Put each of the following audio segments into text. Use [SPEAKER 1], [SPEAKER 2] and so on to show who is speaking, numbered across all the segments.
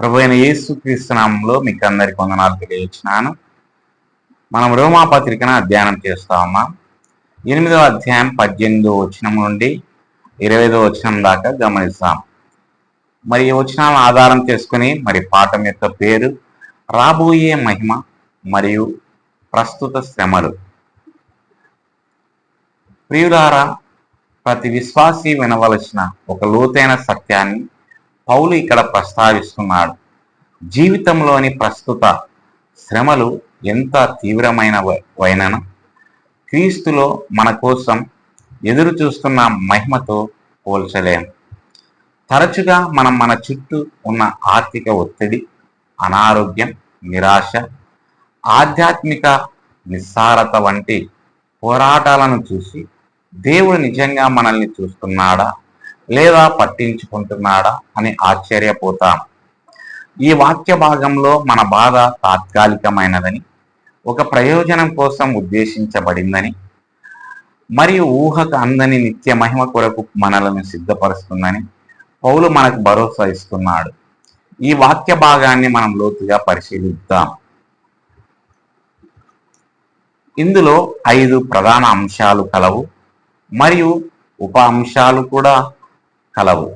[SPEAKER 1] ప్రభువైన యేసుక్రీస్తు నామములో మీకు అందరికి వందనాలు తెలియజేస్తున్నాను. మనం రోమాపత్రికను అధ్యయనం చేస్తా ఉన్నాం. 8వ అధ్యాయం 18వ వచనం నుండి 25వ వచనం దాకా గమనిస్తాం. మరి ఈ వచనాలను ఆధారం చేసుకుని మరి పాఠం యొక్క పేరు రాబోయే మహిమ మరియు ప్రస్తుత శ్రమలు. ప్రియులారా, ప్రతి విశ్వాసి వినవలసిన ఒక లోతైన సత్యాన్ని పౌలు ఇక్కడ ప్రస్తావిస్తున్నాడు. జీవితంలోని ప్రస్తుత శ్రమలు ఎంత తీవ్రమైనవైనను క్రీస్తులో మన కోసం ఎదురు చూస్తున్న మహిమతో పోల్చలేం. తరచుగా మనం మన చుట్టూ ఉన్న ఆర్థిక ఒత్తిడి, అనారోగ్యం, నిరాశ, ఆధ్యాత్మిక నిస్సారత వంటి పోరాటాలను చూసి దేవుడు నిజంగా మనల్ని చూస్తున్నాడా లేదా పట్టించుకుంటున్నాడా అని ఆశ్చర్యపోతాం. ఈ వాక్య భాగంలో మన బాధ తాత్కాలికమైనదని, ఒక ప్రయోజనం కోసం ఉద్దేశించబడిందని మరియు ఊహకు అందని నిత్య మహిమ కొరకు మనలను సిద్ధపరుస్తుందని పౌలు మనకు భరోసా ఇస్తున్నాడు. ఈ వాక్య భాగాన్ని మనం లోతుగా పరిశీలిద్దాం. ఇందులో 5 ప్రధాన అంశాలు కలవు మరియు ఉప అంశాలు కూడా కలవు,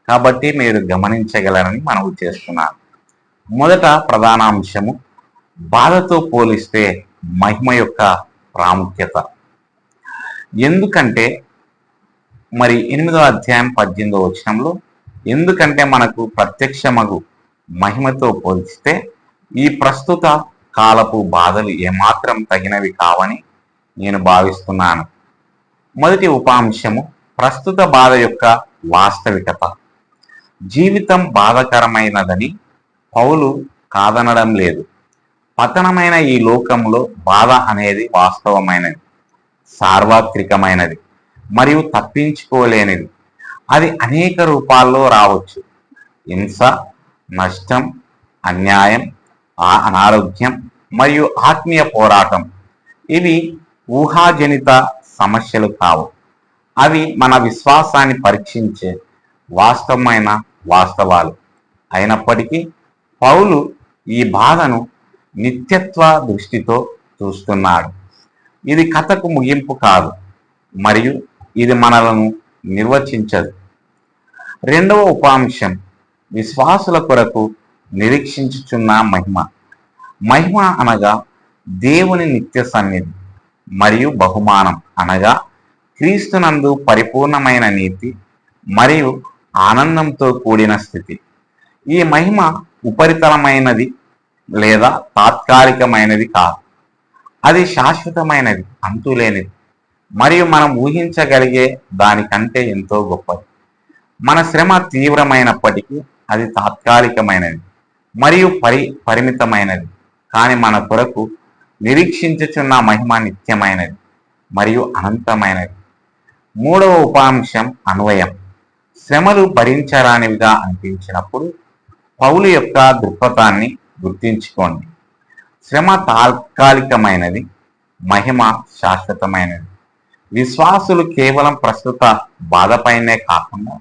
[SPEAKER 1] కాబట్టి మీరు గమనించగలరని మనవి చేస్తున్నాను. మొదట ప్రధాన అంశము, బాధతో పోలిస్తే మహిమ యొక్క ప్రాముఖ్యత. ఎందుకంటే మరి 8వ అధ్యాయం 18వ వచనంలో ఎందుకంటే మనకు ప్రత్యక్షమగు మహిమతో పోల్చితే ఈ ప్రస్తుత కాలపు బాధలు ఏమాత్రం తగినవి కావని నేను భావిస్తున్నాను. మొదటి ఉపాంశము, ప్రస్తుత బాధ యొక్క వాస్తవికత. జీవితం బాధకరమైనదని పౌలు కాదనడం లేదు. పతనమైన ఈ లోకంలో బాధ అనేది వాస్తవమైనది, సార్వత్రికమైనది మరియు తప్పించుకోలేనిది. అది అనేక రూపాల్లో రావచ్చు. హింస, నష్టం, అన్యాయం, అనారోగ్యం మరియు ఆత్మీయ పోరాటం. ఇవి ఊహాజనిత సమస్యలు కావు. అవి మన విశ్వాసాన్ని పరీక్షించే వాస్తవమైన వాస్తవాలు. అయినప్పటికీ పౌలు ఈ బాధను నిత్యత్వ దృష్టితో చూస్తున్నాడు. ఇది కథకు ముగింపు కాదు మరియు ఇది మనలను నిర్వచించదు. రెండవ ఉపాంశం, విశ్వాసుల కొరకు నిరీక్షించుచున్న మహిమ. మహిమ అనగా దేవుని నిత్య సన్నిధి మరియు బహుమానం, అనగా క్రీస్తునందు పరిపూర్ణమైన నీతి మరియు ఆనందంతో కూడిన స్థితి. ఈ మహిమ ఉపరితలమైనది లేదా తాత్కాలికమైనది కాదు. అది శాశ్వతమైనది, అంతులేనిది మరియు మనం ఊహించగలిగే దానికంటే ఎంతో గొప్పది. మన శ్రమ తీవ్రమైనప్పటికీ అది తాత్కాలికమైనది మరియు పరిమితమైనది. కానీ మన కొరకు నిరీక్షించుచున్న మహిమ నిత్యమైనది మరియు అనంతమైనది. మూడవ ఉపాంశం, అన్వయం. శ్రమలు భరించరానివిగా అనిపించినప్పుడు పౌలు యొక్క దృక్పథాన్ని గుర్తించుకోండి. శ్రమ తాత్కాలికమైనది, మహిమ శాశ్వతమైనది. విశ్వాసులు కేవలం ప్రస్తుత బాధపైనే కాకుండా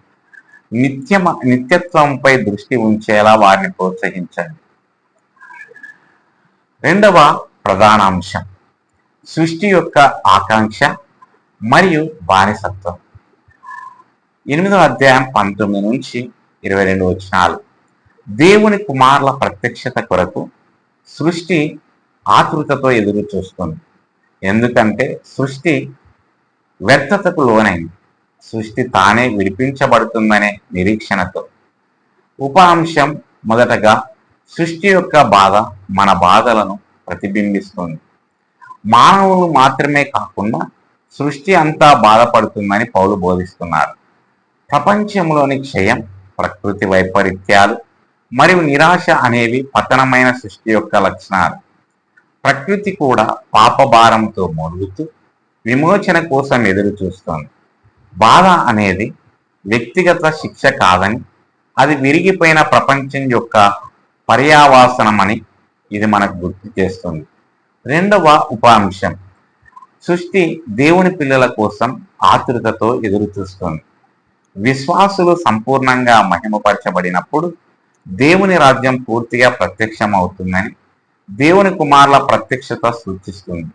[SPEAKER 1] నిత్యత్వంపై దృష్టి ఉంచేలా వారిని ప్రోత్సహించండి. రెండవ ప్రధాన అంశం, సృష్టి యొక్క ఆకాంక్ష మరియు బానిసత్వం. 8వ అధ్యాయం 19 నుంచి 22 వచనాలు. దేవుని కుమారుల ప్రత్యక్షత కొరకు సృష్టి ఆతృతతో ఎదురు చూస్తుంది. ఎందుకంటే సృష్టి వ్యర్థతకు లోనైంది. సృష్టి తానే విడిపించబడుతుందనే నిరీక్షణతో. ఉప అంశం, మొదటగా సృష్టి యొక్క బాధ మన బాధలను ప్రతిబింబిస్తుంది. మానవులు మాత్రమే కాకుండా సృష్టి అంతా బాధపడుతుందని పౌలు బోధిస్తున్నారు. ప్రపంచంలోని క్షయం, ప్రకృతి వైపరీత్యాలు మరియు నిరాశ అనేవి పతనమైన సృష్టి యొక్క లక్షణాలు. ప్రకృతి కూడా పాపభారంతో మూలుగుతూ విమోచన కోసం ఎదురు చూస్తోంది. బాధ అనేది వ్యక్తిగత శిక్ష కాదని, అది విరిగిపోయిన ప్రపంచం యొక్క పర్యావాసనమని ఇది మనకు గుర్తు చేస్తుంది. రెండవ ఉపాంశం, సృష్టి దేవుని పిల్లల కోసం ఆతృతతో ఎదురు చూస్తుంది. విశ్వాసులు సంపూర్ణంగా మహిమపరచబడినప్పుడు దేవుని రాజ్యం పూర్తిగా ప్రత్యక్షం అవుతుందని దేవుని కుమారుల ప్రత్యక్షత సూచిస్తుంది.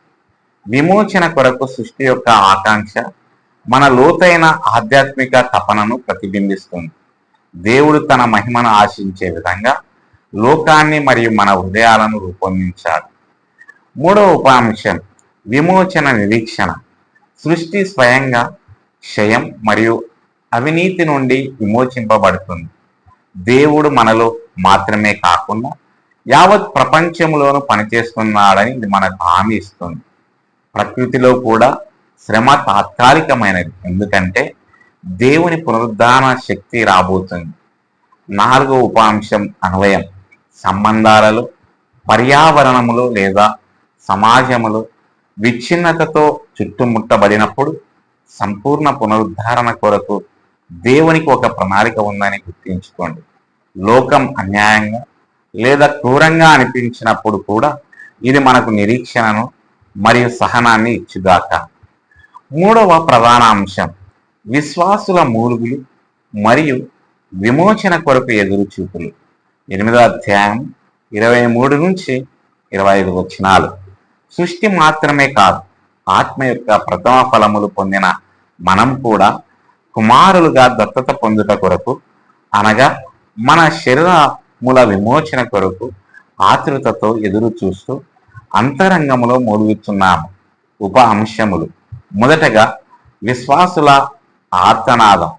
[SPEAKER 1] విమోచన కొరకు సృష్టి యొక్క ఆకాంక్ష మన లోతైన ఆధ్యాత్మిక తపనను ప్రతిబింబిస్తుంది. దేవుడు తన మహిమను ఆశించే విధంగా లోకాన్ని మరియు మన హృదయాలను రూపొందించాడు. మూడవ ఉపాంశం విమోచన నిరీక్షణ. సృష్టి స్వయంగా క్షయం మరియు అవినీతి నుండి విమోచింపబడుతుంది. దేవుడు మనలో మాత్రమే కాకుండా యావత్ ప్రపంచంలోనూ పనిచేస్తున్నాడని ఇది మనకు హామీ ఇస్తుంది. ప్రకృతిలో కూడా శ్రమ తాత్కాలికమైనది, ఎందుకంటే దేవుని పునరుద్ధాన శక్తి రాబోతుంది. నాలుగో ఉపాంశం అన్వయం. సంబంధాలలో, పర్యావరణములో లేదా సమాజములో విచ్ఛిన్నతతో చుట్టుముట్టబడినప్పుడు సంపూర్ణ పునరుద్ధరణ కొరకు దేవునికి ఒక ప్రణాళిక ఉందని గుర్తుంచుకోండి. లోకం అన్యాయంగా లేదా క్రూరంగా అనిపించినప్పుడు కూడా ఇది మనకు నిరీక్షణను మరియు సహనాన్ని ఇచ్చుగాక. మూడవ ప్రధాన అంశం విశ్వాసుల మూలుగులు మరియు విమోచన కొరకు ఎదురు చూపులు. 8వ అధ్యాయం 23 నుంచి 25 వచనాలు. సృష్టి మాత్రమే కాదు, ఆత్మ యొక్క ప్రథమ ఫలములు పొందిన మనం కూడా కుమారులుగా దత్తత పొందుట కొరకు, అనగా మన శరీరముల విమోచన కొరకు ఆతృతతో ఎదురు చూస్తూ అంతరంగములో మూలుగుతున్నాము. ఉప అంశములు. మొదటగా విశ్వాసుల ఆర్తనాదం.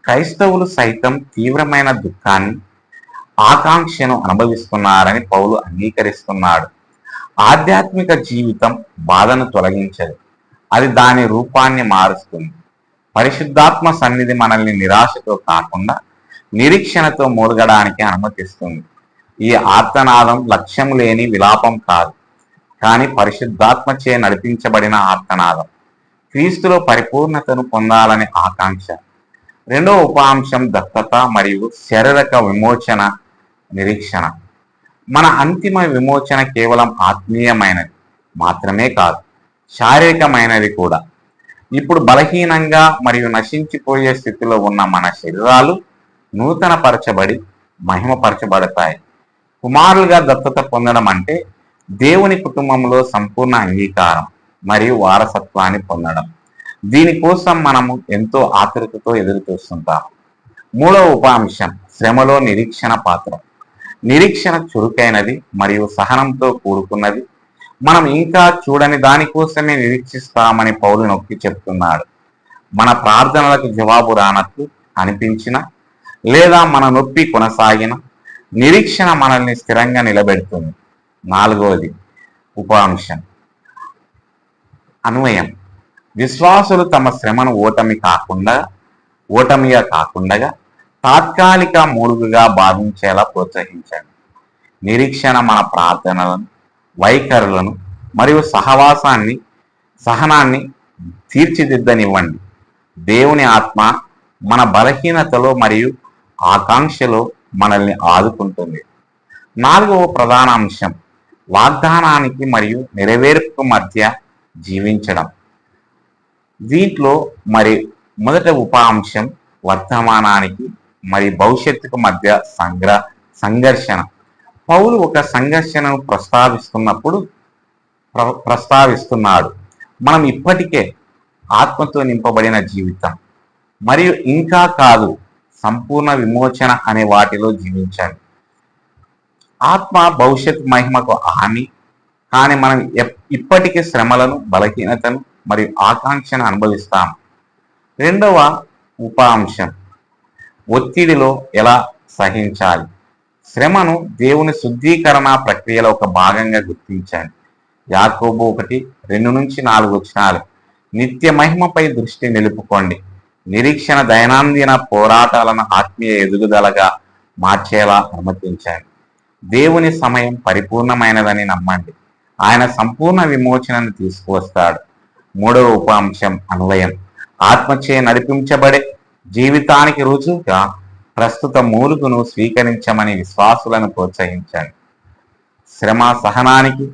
[SPEAKER 1] క్రైస్తవులు సైతం తీవ్రమైన దుఃఖాన్ని, ఆకాంక్షను అనుభవిస్తున్నారని పౌలు అంగీకరిస్తున్నాడు. ఆధ్యాత్మిక జీవితం బాధను తొలగించదు, అది దాని రూపాన్ని మారుస్తుంది. పరిశుద్ధాత్మ సన్నిధి మనల్ని నిరాశతో కాకుండా నిరీక్షణతో మూలగడానికి అనుమతిస్తుంది. ఈ ఆర్తనాదం లక్ష్యం లేని విలాపం కాదు, కానీ పరిశుద్ధాత్మచే నడిపించబడిన ఆర్తనాదం. క్రీస్తులో పరిపూర్ణతను పొందాలనే ఆకాంక్ష. రెండవ ఉపాంశం దత్తత మరియు శారీరక విమోచన నిరీక్షణ. మన అంతిమ విమోచన కేవలం ఆత్మీయమైనది మాత్రమే కాదు, శారీరకమైనది కూడా. ఇప్పుడు బలహీనంగా మరియు నశించిపోయే స్థితిలో ఉన్న మన శరీరాలు నూతన పరచబడి మహిమపరచబడతాయి. కుమారులుగా దత్తత పొందడం అంటే దేవుని కుటుంబంలో సంపూర్ణ అంగీకారం మరియు వారసత్వాన్ని పొందడం. దీనికోసం మనము ఎంతో ఆతృతతో ఎదురు చూస్తుంటాం. మూడవ ఉపాంశం శ్రమలో నిరీక్షణ పాత్ర. నిరీక్షణ చురుకైనది మరియు సహనంతో కూడుకున్నది. మనం ఇంకా చూడని దానికోసమే నిరీక్షిస్తామని పౌలు నొక్కి చెప్తున్నాడు. మన ప్రార్థనలకు జవాబు రానట్లు అనిపించిన లేదా మన నొప్పి కొనసాగిన నిరీక్షణ మనల్ని స్థిరంగా నిలబెడుతుంది. నాలుగవది ఉపాంశం అన్వయం. విశ్వాసులు తమ శ్రమను ఓటమిగా కాకుండా తాత్కాలిక మూలుగుగా భావించేలా ప్రోత్సహించండి. నిరీక్షణ మన ప్రార్థనలను, వైఖరులను మరియు సహనాన్ని తీర్చిదిద్దనివ్వండి. దేవుని ఆత్మ మన బలహీనతలో మరియు ఆకాంక్షలో మనల్ని ఆదుకుంటుంది. నాలుగవ ప్రధాన అంశం వాగ్దానానికి మరియు నెరవేర్పుకు మధ్య జీవించడం. దీంట్లో మొదటి ఉపాంశం వర్తమానానికి మరియు భవిష్యత్తుకు మధ్య సంఘర్షణ. పౌలు ఒక సంఘర్షణను ప్రస్తావిస్తున్నాడు. మనం ఇప్పటికే ఆత్మతో నింపబడిన జీవితం మరియు ఇంకా కాదు సంపూర్ణ విమోచన అనే వాటిలో జీవించాలి. ఆత్మ భవిష్యత్ మహిమకు హామీ, కానీ మనం ఇప్పటికీ శ్రమలను, బలహీనతను మరియు ఆకాంక్షను అనుభవిస్తాము. రెండవ ఉపాంశం ఒత్తిడిలో ఎలా సహించాలి. శ్రమను దేవుని శుద్ధీకరణ ప్రక్రియలో ఒక భాగంగా గుర్తించండి. యాకోబు 1:2-4 వచనాలు. నిత్య మహిమపై దృష్టి నిలుపుకోండి. నిరీక్షణ దైనందిన పోరాటాలను ఆత్మీయ ఎదుగుదలగా మార్చేలా అనుమతించండి. దేవుని సమయం పరిపూర్ణమైనదని నమ్మండి. ఆయన సంపూర్ణ విమోచనను తీసుకువస్తాడు. మూడవ ఉపాంశం అన్వయం. ఆత్మచే నడిపించబడే జీవితానికి రుజువుగా ప్రస్తుత మూలుగును స్వీకరించమని విశ్వాసులను ప్రోత్సహించండి. శ్రమ సహనానికి,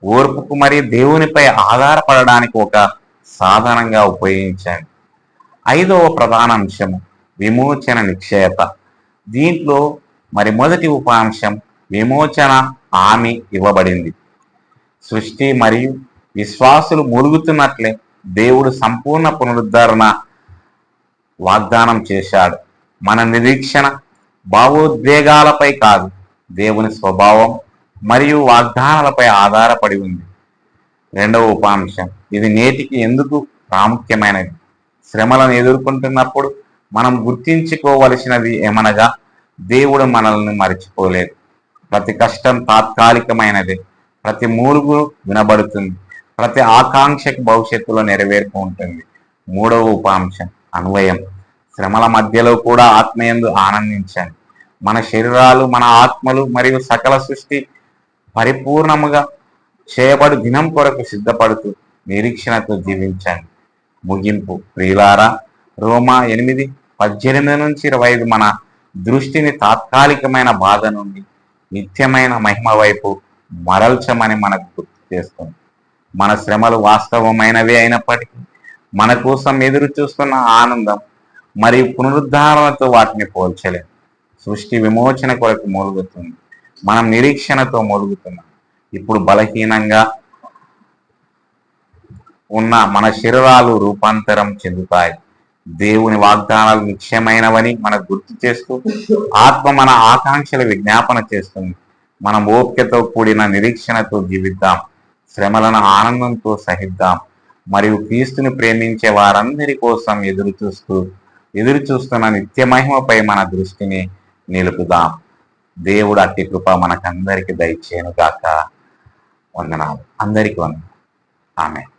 [SPEAKER 1] ఓర్పుకు మరియు దేవునిపై ఆధారపడడానికి ఒక సాధనంగా ఉపయోగించండి. ఐదవ ప్రధాన అంశము విమోచన నిశ్చయత. దీంట్లో మరి మొదటి ఉపాంశం విమోచన హామీ ఇవ్వబడింది. సృష్టి మరియు విశ్వాసులు మూలుగుతున్నట్లే దేవుడు సంపూర్ణ పునరుద్ధరణ వాగ్దానం చేశాడు. మన నిరీక్షణ భావోద్వేగాలపై కాదు, దేవుని స్వభావం మరియు వాగ్దానాలపై ఆధారపడి ఉంది. రెండవ ఉపాంశం, ఇది నేటికి ఎందుకు ప్రాముఖ్యమైనది? శ్రమలను ఎదుర్కొంటున్నప్పుడు మనం గుర్తించుకోవలసినది ఏమనగా, దేవుడు మనల్ని మర్చిపోలేదు. ప్రతి కష్టం తాత్కాలికమైనదే, ప్రతి మూలుగు వినబడుతుంది, ప్రతి ఆకాంక్షకు భవిష్యత్తులో నెరవేర్పు ఉంటుంది. మూడవ ఉపాంశం అన్వయం. శ్రమల మధ్యలో కూడా ఆత్మయందు ఆనందించండి. మన శరీరాలు, మన ఆత్మలు మరియు సకల సృష్టి పరిపూర్ణముగా చేయబడు దినం కొరకు సిద్ధపడుతూ నిరీక్షణతో జీవించండి. ముగింపు. ప్రియులారా, రోమా 8:18-25 మన దృష్టిని తాత్కాలికమైన బాధ నుండి నిత్యమైన మహిమ వైపు మరల్చమని మనకు గుర్తు చేస్తుంది. మన శ్రమలు వాస్తవమైనవి అయినప్పటికీ మన కోసం ఎదురు చూస్తున్న ఆనందం మరియు పునరుద్ధరణతో వాటిని పోల్చలేము. సృష్టి విమోచన కొరకు మూలుగుతుంది, మనం నిరీక్షణతో మూలుగుతున్నాం. ఇప్పుడు బలహీనంగా ఉన్న మన శరీరాలు రూపాంతరం చెందుతాయి. దేవుని వాగ్దానాలు నిశ్చయమైనవని మనకు గుర్తు చేస్తూ ఆత్మ మన ఆకాంక్షలు విజ్ఞాపన చేస్తుంది. మనం ఓపికతో కూడిన నిరీక్షణతో జీవిద్దాం, శ్రమలను ఆనందంతో సహిద్దాం మరియు క్రీస్తుని ప్రేమించే వారందరి కోసం ఎదురు చూస్తున్న నిత్య మహిమపై మన దృష్టిని నిలుపుదాం. దేవుడు అట్టి కృప మనకందరికి దయచేయను గాక. వందనాలు. అందరికీ వందనాలు. ఆమేన్.